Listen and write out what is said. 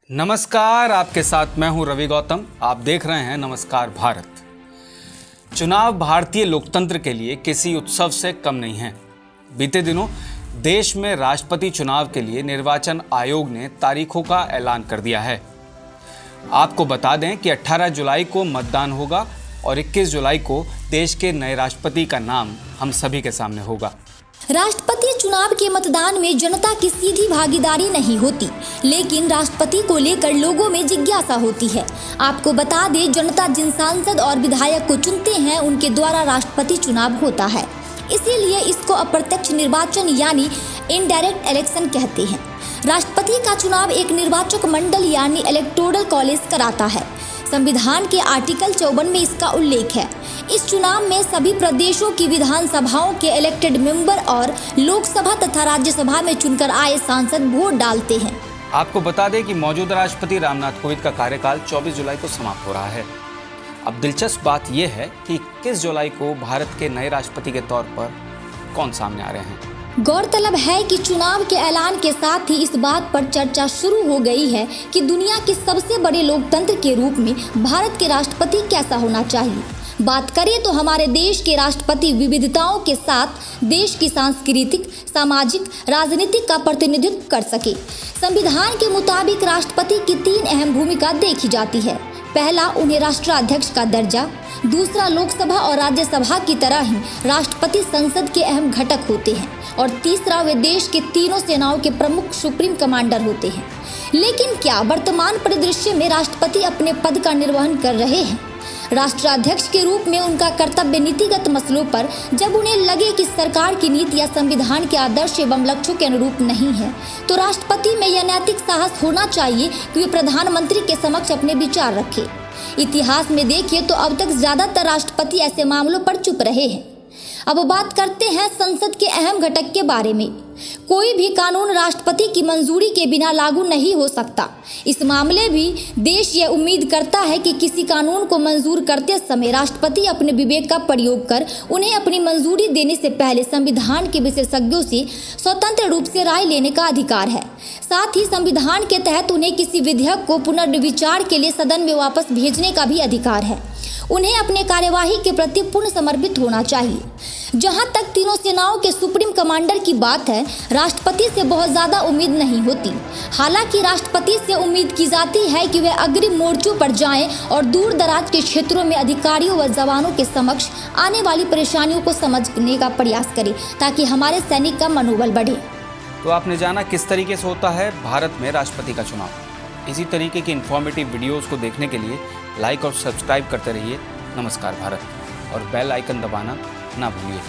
नमस्कार, आपके साथ मैं हूं रवि गौतम। आप देख रहे हैं नमस्कार भारत। चुनाव भारतीय लोकतंत्र के लिए किसी उत्सव से कम नहीं है। बीते दिनों देश में राष्ट्रपति चुनाव के लिए निर्वाचन आयोग ने तारीखों का ऐलान कर दिया है। आपको बता दें कि 18 जुलाई को मतदान होगा और 21 जुलाई को देश के नए राष्ट्रपति का नाम हम सभी के सामने होगा। राष्ट्रपति चुनाव के मतदान में जनता की सीधी भागीदारी नहीं होती, लेकिन राष्ट्रपति को लेकर लोगों में जिज्ञासा होती है। आपको बता दें, जनता जिन सांसद और विधायक को चुनते हैं उनके द्वारा राष्ट्रपति चुनाव होता है। इसीलिए इसको अप्रत्यक्ष निर्वाचन यानी इनडायरेक्ट इलेक्शन कहते हैं। राष्ट्रपति का चुनाव एक निर्वाचक मंडल यानी इलेक्टोरल कॉलेज कराता है। संविधान के आर्टिकल 54 में इसका उल्लेख है। इस चुनाव में सभी प्रदेशों की विधानसभाओं के इलेक्टेड मेंबर और लोकसभा तथा राज्यसभा में चुनकर आए सांसद वोट डालते हैं। आपको बता दें कि मौजूदा राष्ट्रपति रामनाथ कोविंद का कार्यकाल 24 जुलाई को समाप्त हो रहा है। अब दिलचस्प बात यह है कि 21 जुलाई को भारत के नए राष्ट्रपति के तौर पर कौन सामने आ रहे हैं। गौरतलब है कि चुनाव के ऐलान के साथ ही इस बात पर चर्चा शुरू हो गई है कि दुनिया के सबसे बड़े लोकतंत्र के रूप में भारत के राष्ट्रपति कैसा होना चाहिए। बात करें तो हमारे देश के राष्ट्रपति विविधताओं के साथ देश की सांस्कृतिक, सामाजिक, राजनीतिक का प्रतिनिधित्व कर सके। संविधान के मुताबिक राष्ट्रपति की 3 अहम भूमिका देखी जाती है। पहला, उन्हें राष्ट्राध्यक्ष का दर्जा। दूसरा, लोकसभा और राज्यसभा की तरह ही राष्ट्रपति संसद के अहम घटक होते हैं। और तीसरा, वे देश के तीनों सेनाओं के प्रमुख सुप्रीम कमांडर होते हैं। लेकिन क्या वर्तमान परिदृश्य में राष्ट्रपति अपने पद का निर्वहन कर रहे हैं? राष्ट्राध्यक्ष के रूप में उनका कर्तव्य नीतिगत मसलों पर जब उन्हें लगे कि सरकार की नीति या संविधान के आदर्श एवं लक्ष्यों के अनुरूप नहीं है, तो राष्ट्रपति में यह नैतिक साहस होना चाहिए कि वे प्रधानमंत्री के समक्ष अपने विचार रखें। इतिहास में देखिए तो अब तक ज्यादातर राष्ट्रपति ऐसे मामलों पर चुप रहे हैं। अब बात करते हैं संसद के अहम घटक के बारे में। कोई भी कानून राष्ट्रपति की मंजूरी के बिना लागू नहीं हो सकता। इस मामले भी देश यह उम्मीद करता है कि किसी कानून को मंजूर करते समय राष्ट्रपति अपने विवेक का प्रयोग कर उन्हें अपनी मंजूरी देने से पहले संविधान के विशेषज्ञों से स्वतंत्र रूप से राय लेने का अधिकार है। साथ ही संविधान के तहत उन्हें किसी विधेयक को पुनर्विचार के लिए सदन में वापस भेजने का भी अधिकार है। उन्हें अपने कार्यवाही के प्रति पूर्ण समर्पित होना चाहिए। जहां तक तीनों सेनाओं के सुप्रीम कमांडर की बात है, राष्ट्रपति से बहुत ज़्यादा उम्मीद नहीं होती। हालांकि राष्ट्रपति से उम्मीद की जाती है कि वे अग्रिम मोर्चों पर जाएं और दूर दराज के क्षेत्रों में अधिकारियों व जवानों के समक्ष आने वाली परेशानियों को समझने का प्रयास करें, ताकि हमारे सैनिक का मनोबल बढ़े। तो आपने जाना किस तरीके से होता है भारत में राष्ट्रपति का चुनाव। इसी तरीके की इन्फॉर्मेटिव वीडियोस को देखने के लिए लाइक और सब्सक्राइब करते रहिए नमस्कार भारत, और बेल आइकन दबाना ना भूलिए।